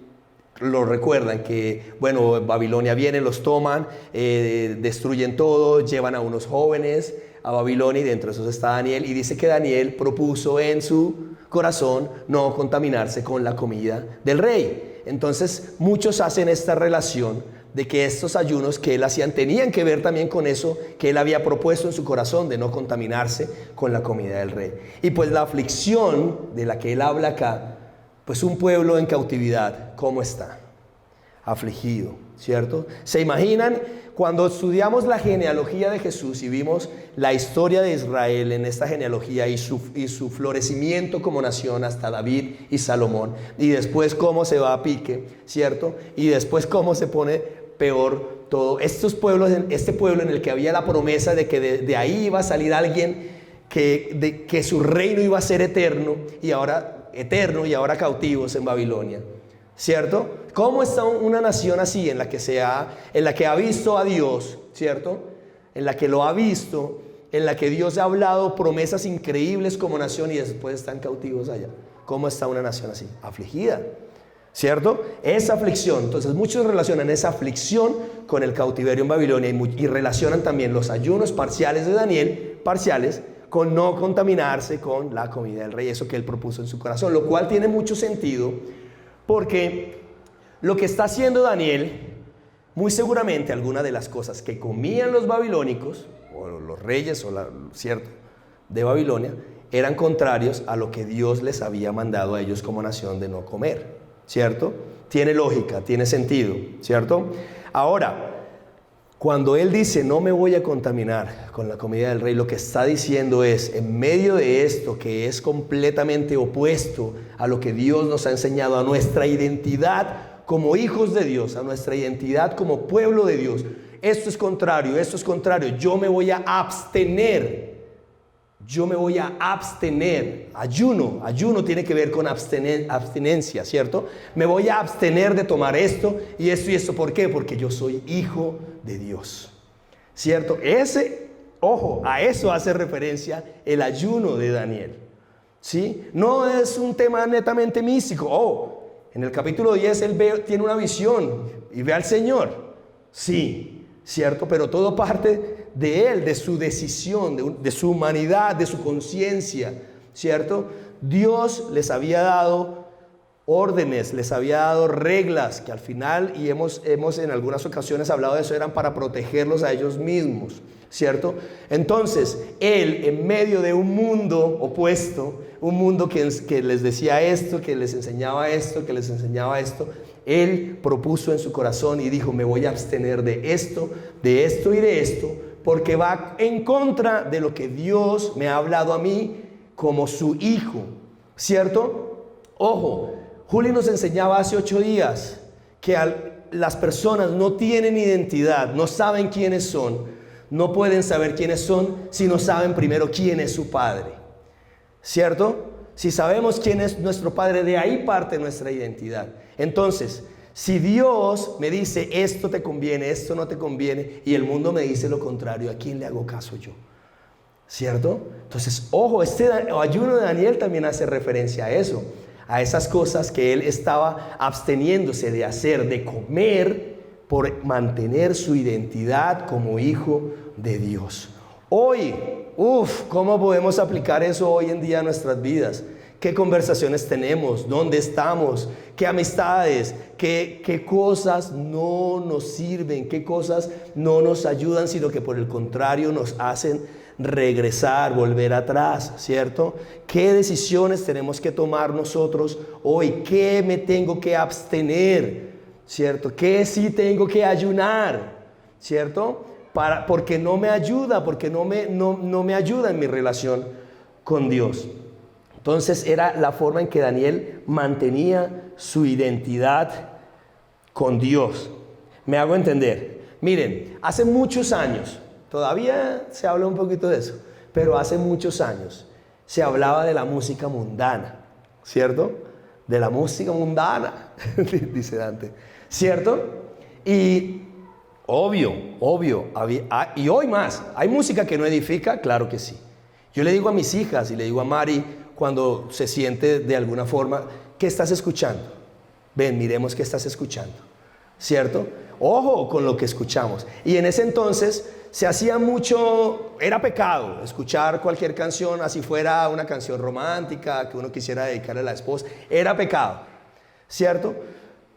lo recuerdan que, bueno, Babilonia viene, los toman, destruyen todo, llevan a unos jóvenes a Babilonia, y dentro de esos está Daniel, y dice que Daniel propuso en su corazón no contaminarse con la comida del rey. Entonces muchos hacen esta relación de que estos ayunos que él hacía tenían que ver también con eso que él había propuesto en su corazón, de no contaminarse con la comida del rey. Y pues la aflicción de la que él habla acá, pues un pueblo en cautividad, ¿cómo está? Afligido, ¿cierto? ¿Se imaginan? Cuando estudiamos la genealogía de Jesús y vimos la historia de Israel en esta genealogía y su florecimiento como nación hasta David y Salomón, y después cómo se va a pique, ¿cierto? Y después cómo se pone peor todo. Estos pueblos, este pueblo en el que había la promesa de que de ahí iba a salir alguien que su reino iba a ser eterno y ahora cautivos en Babilonia, ¿cierto? ¿Cómo está una nación así en la que ha visto a Dios, ¿cierto? En la que lo ha visto, en la que Dios ha hablado promesas increíbles como nación y después están cautivos allá? ¿Cómo está una nación así? Afligida, ¿cierto? Esa aflicción, entonces muchos relacionan esa aflicción con el cautiverio en Babilonia y relacionan también los ayunos parciales de Daniel, con no contaminarse con la comida del rey, eso que él propuso en su corazón, lo cual tiene mucho sentido, porque lo que está haciendo Daniel, muy seguramente algunas de las cosas que comían los babilónicos, o los reyes, ¿cierto?, de Babilonia, eran contrarios a lo que Dios les había mandado a ellos como nación de no comer, ¿cierto? Tiene lógica, tiene sentido, ¿cierto? Ahora, Cuando él dice, no me voy a contaminar con la comida del rey, lo que está diciendo es, en medio de esto que es completamente opuesto a lo que Dios nos ha enseñado, a nuestra identidad como hijos de Dios, a nuestra identidad como pueblo de Dios, esto es contrario, yo me voy a abstener. Ayuno tiene que ver con abstinencia, ¿cierto? Me voy a abstener de tomar esto y esto. ¿Por qué? Porque yo soy hijo de Dios, ¿cierto? A eso hace referencia el ayuno de Daniel, ¿sí? No es un tema netamente místico. En el capítulo 10 él tiene una visión y ve al Señor, sí, ¿cierto? Pero todo parte de él, de su decisión, de su humanidad, de su conciencia, ¿cierto? Dios les había dado órdenes, les había dado reglas que al final, y hemos en algunas ocasiones hablado de eso, eran para protegerlos a ellos mismos, ¿cierto? Entonces, él en medio de un mundo opuesto, un mundo que les decía esto, que les enseñaba esto, él propuso en su corazón y dijo, me voy a abstener de esto y de esto, porque va en contra de lo que Dios me ha hablado a mí como su hijo, ¿cierto? Ojo, Juli nos enseñaba hace 8 días que las personas no tienen identidad, no saben quiénes son, no pueden saber quiénes son si no saben primero quién es su padre, ¿cierto? Si sabemos quién es nuestro padre, de ahí parte nuestra identidad. Entonces, si Dios me dice esto te conviene, esto no te conviene, y el mundo me dice lo contrario, ¿a quién le hago caso yo? ¿Cierto? Entonces, ojo, este ayuno de Daniel también hace referencia a eso, a esas cosas que él estaba absteniéndose de hacer, de comer, por mantener su identidad como hijo de Dios. Hoy, ¿cómo podemos aplicar eso hoy en día a nuestras vidas? ¿Qué conversaciones tenemos? ¿Dónde estamos? ¿Qué amistades? ¿Qué cosas no nos sirven? ¿Qué cosas no nos ayudan? Sino que por el contrario nos hacen regresar, volver atrás, ¿cierto? ¿Qué decisiones tenemos que tomar nosotros hoy? ¿Qué me tengo que abstener? ¿Cierto? ¿Qué sí tengo que ayunar? ¿Cierto? Porque no me ayuda, porque no me ayuda en mi relación con Dios. Entonces era la forma en que Daniel mantenía su identidad con Dios. Me hago entender. Miren, hace muchos años, todavía se habla un poquito de eso, pero hace muchos años se hablaba de la música mundana, ¿cierto? De la música mundana, dice Dante, ¿cierto? Y obvio, y hoy más, ¿hay música que no edifica? Claro que sí. Yo le digo a mis hijas y le digo a Mari, cuando se siente de alguna forma, ¿qué estás escuchando? Ven, miremos qué estás escuchando, ¿cierto? Ojo con lo que escuchamos. Y en ese entonces se hacía mucho, era pecado escuchar cualquier canción, así fuera una canción romántica que uno quisiera dedicarle a la esposa, era pecado, ¿cierto?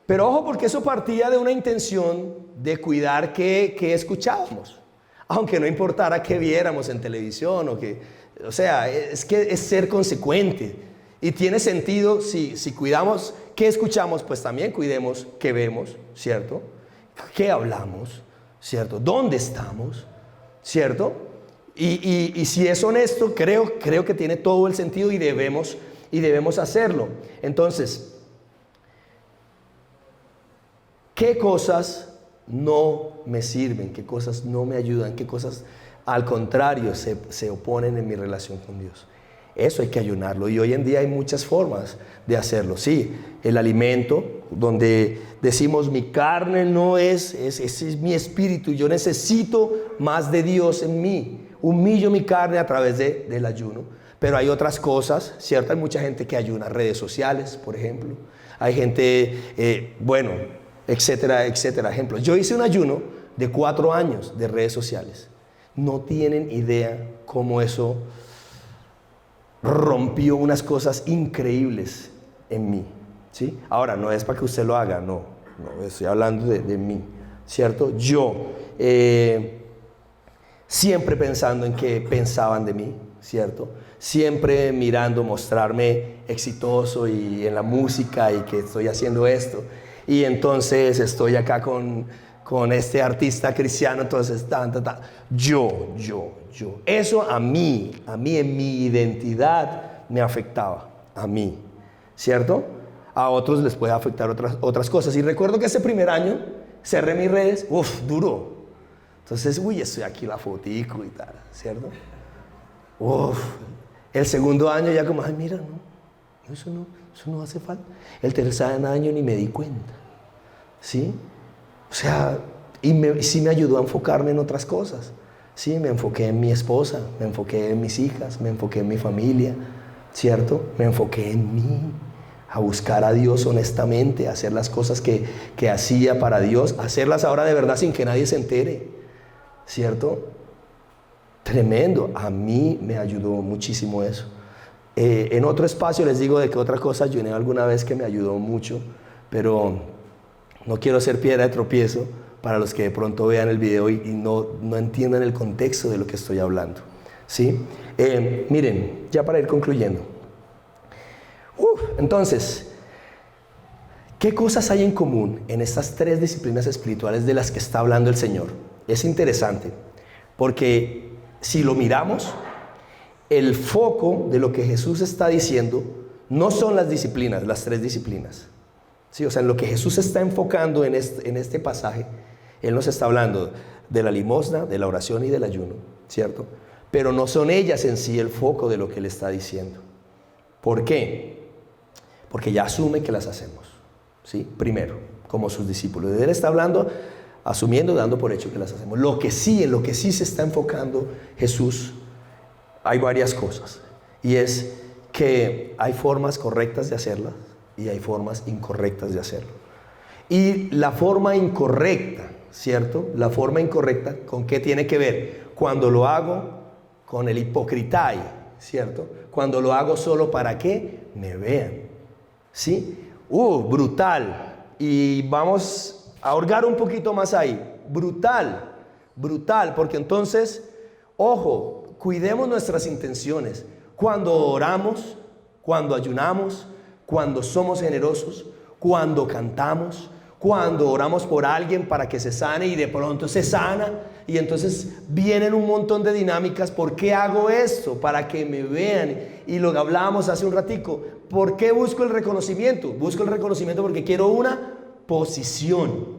Pero ojo, porque eso partía de una intención de cuidar qué escuchábamos, aunque no importara qué viéramos en televisión o sea, es que es ser consecuente. Y tiene sentido, si cuidamos qué escuchamos, pues también cuidemos qué vemos, ¿cierto? ¿Qué hablamos? ¿Cierto? ¿Dónde estamos? ¿Cierto? Y si es honesto, creo que tiene todo el sentido y debemos hacerlo. Entonces, ¿qué cosas no me sirven? ¿Qué cosas no me ayudan? ¿Qué cosas al contrario se oponen en mi relación con Dios? Eso hay que ayunarlo, y hoy en día hay muchas formas de hacerlo. Sí, el alimento, donde decimos mi carne no ese es mi espíritu, yo necesito más de Dios en mí, humillo mi carne a través del ayuno. Pero hay otras cosas, ¿cierto? Hay mucha gente que ayuna redes sociales, por ejemplo. Hay gente, etcétera. Ejemplos. Yo hice un ayuno de 4 años de redes sociales. No tienen idea cómo eso rompió unas cosas increíbles en mí, ¿sí? Ahora, no es para que usted lo haga, no estoy hablando de mí, ¿cierto? Yo, siempre pensando en qué pensaban de mí, ¿cierto? Siempre mirando mostrarme exitoso y en la música y que estoy haciendo esto. Y entonces estoy acá con con este artista cristiano, entonces, yo. Eso a mí en mi identidad me afectaba, a mí, ¿cierto? A otros les puede afectar otras cosas. Y recuerdo que ese primer año cerré mis redes, duro. Entonces, estoy aquí la fotico y tal, ¿cierto? El segundo año ya como, mira, no, eso no hace falta. El tercer año ni me di cuenta, ¿sí? O sea, sí me ayudó a enfocarme en otras cosas. Sí, me enfoqué en mi esposa, me enfoqué en mis hijas, me enfoqué en mi familia, ¿cierto? Me enfoqué en mí, a buscar a Dios honestamente, a hacer las cosas que hacía para Dios, hacerlas ahora de verdad sin que nadie se entere, ¿cierto? Tremendo, a mí me ayudó muchísimo eso. En otro espacio les digo de que otra cosa ayuné alguna vez que me ayudó mucho, pero no quiero ser piedra de tropiezo para los que de pronto vean el video y no entiendan el contexto de lo que estoy hablando, ¿sí? Miren, ya para ir concluyendo. Entonces, ¿qué cosas hay en común en estas 3 disciplinas espirituales de las que está hablando el Señor? Es interesante, porque si lo miramos, el foco de lo que Jesús está diciendo no son las disciplinas, las 3 disciplinas. Sí, o sea, en lo que Jesús está enfocando en este pasaje, Él nos está hablando de la limosna, de la oración y del ayuno, ¿cierto? Pero no son ellas en sí el foco de lo que Él está diciendo. ¿Por qué? Porque ya asume que las hacemos, ¿sí? Primero, como sus discípulos. Él está hablando, asumiendo, dando por hecho que las hacemos. En lo que sí se está enfocando Jesús, hay varias cosas. Y es que hay formas correctas de hacerlas y hay formas incorrectas de hacerlo. Y la forma incorrecta, ¿cierto? La forma incorrecta, ¿con qué tiene que ver? Cuando lo hago con el hipocritai, ¿cierto? Cuando lo hago solo para que me vean, ¿sí? Brutal. Y vamos a hurgar un poquito más ahí. Brutal, porque entonces, ojo, cuidemos nuestras intenciones. Cuando oramos, cuando ayunamos, cuando somos generosos, cuando cantamos, cuando oramos por alguien para que se sane y de pronto se sana y entonces vienen un montón de dinámicas. ¿Por qué hago esto? Para que me vean. Y lo que hablábamos hace un ratico, ¿por qué busco el reconocimiento? Busco el reconocimiento porque quiero una posición.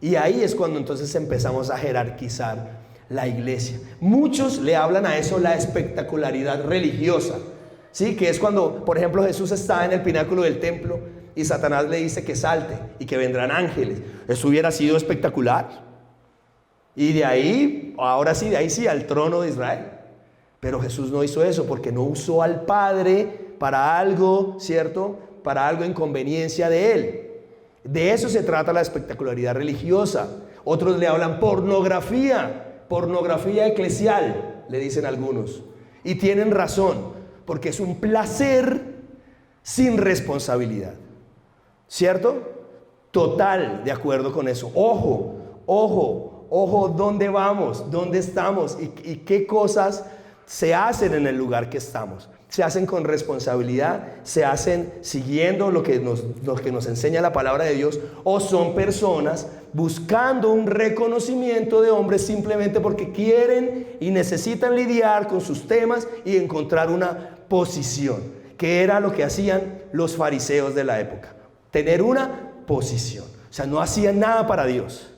Y ahí es cuando entonces empezamos a jerarquizar la iglesia. Muchos le hablan a eso la espectacularidad religiosa, ¿sí? Que es cuando, por ejemplo, Jesús está en el pináculo del templo y Satanás le dice que salte y que vendrán ángeles. Eso hubiera sido espectacular. Y de ahí, ahora sí, de ahí sí, al trono de Israel. Pero Jesús no hizo eso porque no usó al Padre para algo, ¿cierto? Para algo en conveniencia de Él. De eso se trata la espectacularidad religiosa. Otros le hablan pornografía eclesial, le dicen algunos. Y tienen razón, porque es un placer sin responsabilidad, ¿cierto? Total, de acuerdo con eso. Ojo, ¿dónde vamos? ¿Dónde estamos? ¿Y qué cosas se hacen en el lugar que estamos? Se hacen con responsabilidad, se hacen siguiendo lo que nos enseña la palabra de Dios, o son personas buscando un reconocimiento de hombres simplemente porque quieren y necesitan lidiar con sus temas y encontrar una posición, que era lo que hacían los fariseos de la época, tener una posición. O sea, no hacían nada para Dios,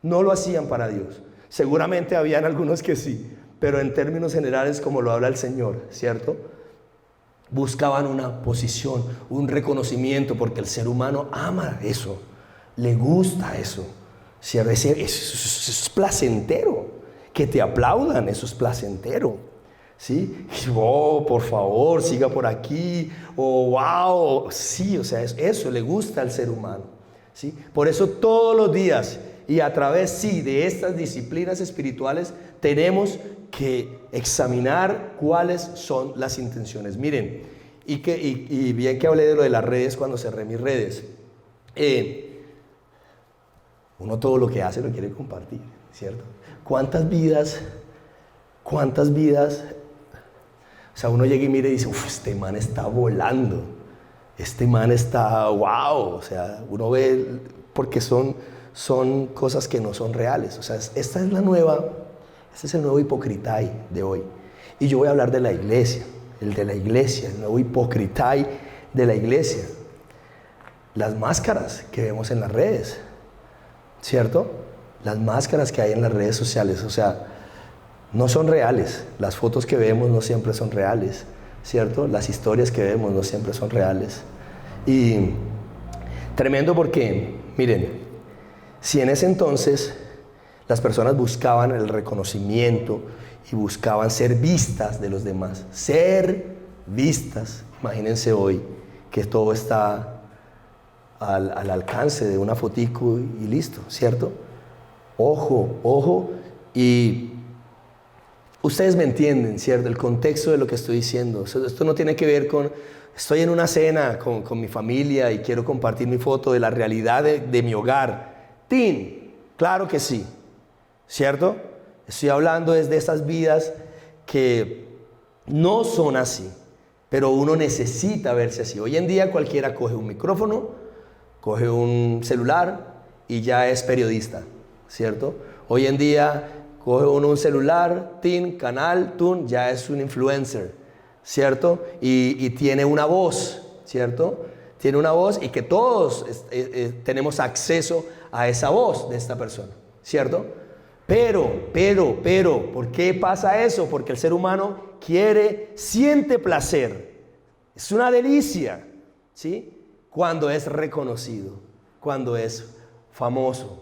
no lo hacían para Dios. Seguramente habían algunos que sí, pero en términos generales, como lo habla el Señor, ¿cierto? Buscaban una posición, un reconocimiento, porque el ser humano ama eso, le gusta eso. Si a veces eso es placentero, que te aplaudan, eso es placentero, ¿sí? Por favor, siga por aquí, wow, sí, o sea, eso le gusta al ser humano, ¿sí? Por eso todos los días y a través, sí, de estas disciplinas espirituales tenemos que examinar cuáles son las intenciones. Miren, y bien que hablé de lo de las redes cuando cerré mis redes. Uno todo lo que hace lo quiere compartir, ¿cierto? ¿Cuántas vidas? O sea, uno llega y mira y dice, este man está volando, este man está wow. O sea, uno ve, porque son son cosas que no son reales. O sea, este es el nuevo hipocritai de hoy. Y yo voy a hablar de la iglesia, el nuevo hipocritai de la iglesia. Las máscaras que vemos en las redes, ¿cierto? Las máscaras que hay en las redes sociales, o sea, no son reales. Las fotos que vemos no siempre son reales, ¿cierto? Las historias que vemos no siempre son reales. Y tremendo porque, miren, si en ese entonces las personas buscaban el reconocimiento y buscaban ser vistas de los demás, ser vistas, imagínense hoy que todo está al alcance de una fotico y listo, ¿cierto? Ojo, y ustedes me entienden, ¿cierto? El contexto de lo que estoy diciendo. Esto no tiene que ver con, estoy en una cena con mi familia y quiero compartir mi foto de la realidad de mi hogar. Claro que sí, ¿cierto? Estoy hablando desde esas vidas que no son así, pero uno necesita verse así. Hoy en día cualquiera coge un micrófono, coge un celular y ya es periodista, ¿cierto? Hoy en día coge uno un celular, canal, ya es un influencer, ¿cierto? Y tiene una voz, ¿cierto? Tiene una voz y que todos tenemos acceso a esa voz de esta persona, ¿cierto? Pero, ¿por qué pasa eso? Porque el ser humano siente placer, es una delicia, ¿sí? Cuando es reconocido, cuando es famoso.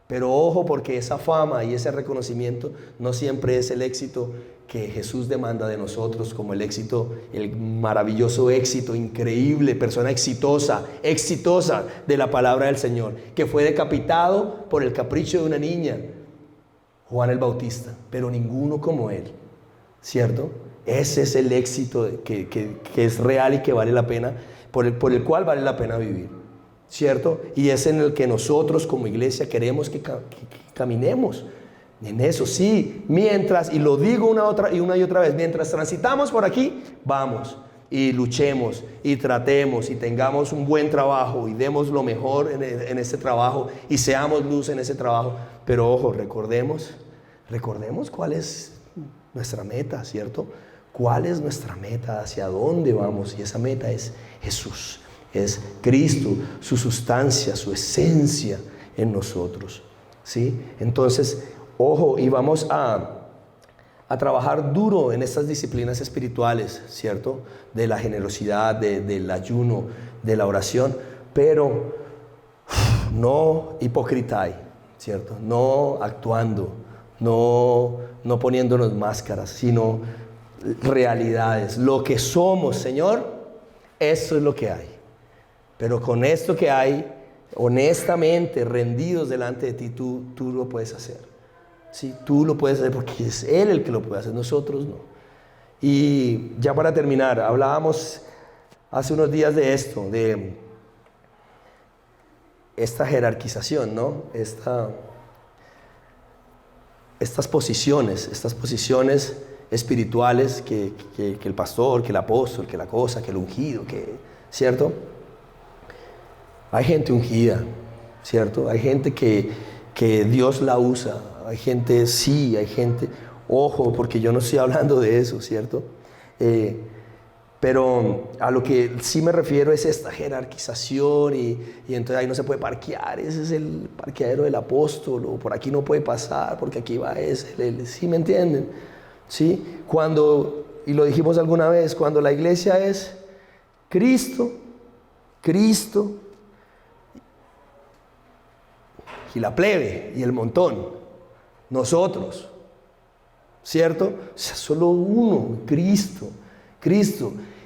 Pero ojo, porque esa fama y ese reconocimiento no siempre es el éxito que Jesús demanda de nosotros, como el éxito, el maravilloso éxito, increíble, persona exitosa de la palabra del Señor, que fue decapitado por el capricho de una niña, Juan el Bautista, pero ninguno como él, ¿cierto? Ese es el éxito que es real y que vale la pena, por el cual vale la pena vivir, ¿cierto? Y es en el que nosotros como iglesia queremos que caminemos. En eso sí, mientras, y lo digo una y otra vez, mientras transitamos por aquí, vamos y luchemos y tratemos y tengamos un buen trabajo y demos lo mejor en ese trabajo y seamos luz en ese trabajo. Pero ojo, recordemos cuál es nuestra meta, ¿cierto? ¿Cuál es nuestra meta? ¿Hacia dónde vamos? Y esa meta es Jesús, es Cristo, su sustancia, su esencia en nosotros, ¿sí? Entonces, ojo, y vamos a trabajar duro en estas disciplinas espirituales, ¿cierto? De la generosidad, del ayuno, de la oración, pero no hipocritai, ¿cierto? No actuando, no poniéndonos máscaras, sino realidades. Lo que somos, Señor, eso es lo que hay. Pero con esto que hay, honestamente, rendidos delante de ti, tú lo puedes hacer. Sí, tú lo puedes hacer porque es Él el que lo puede hacer, nosotros no. Y ya para terminar, hablábamos hace unos días de esto, de esta jerarquización, ¿no? Estas posiciones espirituales que el pastor, que el apóstol, que la cosa, que el ungido, ¿cierto? Hay gente ungida, ¿cierto? Hay gente que Dios la usa. Hay gente, ojo, porque yo no estoy hablando de eso, ¿cierto? Pero a lo que sí me refiero es esta jerarquización y entonces ahí no se puede parquear, ese es el parqueadero del apóstol, o por aquí no puede pasar porque aquí va ese, ¿sí me entienden? ¿Sí? Y lo dijimos alguna vez, cuando la iglesia es Cristo y la plebe y el montón, nosotros, ¿cierto? O sea, solo uno, Cristo,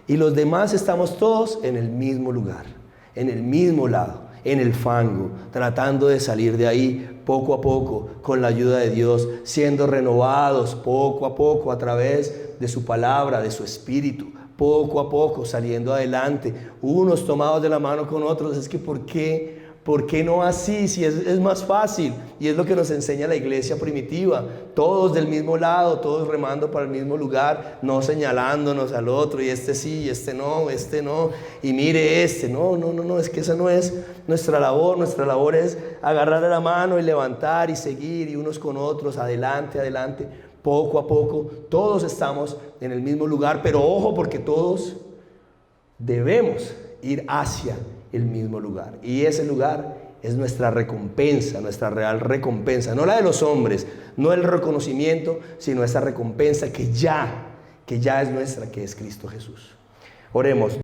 y los demás estamos todos en el mismo lugar, en el mismo lado, en el fango, tratando de salir de ahí poco a poco, con la ayuda de Dios, siendo renovados poco a poco a través de su palabra, de su espíritu, poco a poco saliendo adelante, unos tomados de la mano con otros. Es que ¿por qué ¿Por qué no así? Si es más fácil. Y es lo que nos enseña la iglesia primitiva. Todos del mismo lado, todos remando para el mismo lugar, no señalándonos al otro. Y este sí, y este no, y mire este. No, es que esa no es nuestra labor. Nuestra labor es agarrar la mano y levantar y seguir, y unos con otros, adelante, adelante, poco a poco. Todos estamos en el mismo lugar, pero ojo, porque todos debemos ir hacia el mismo lugar, y ese lugar es nuestra recompensa, nuestra real recompensa, no la de los hombres, no el reconocimiento, sino esa recompensa que ya es nuestra, que es Cristo Jesús. Oremos.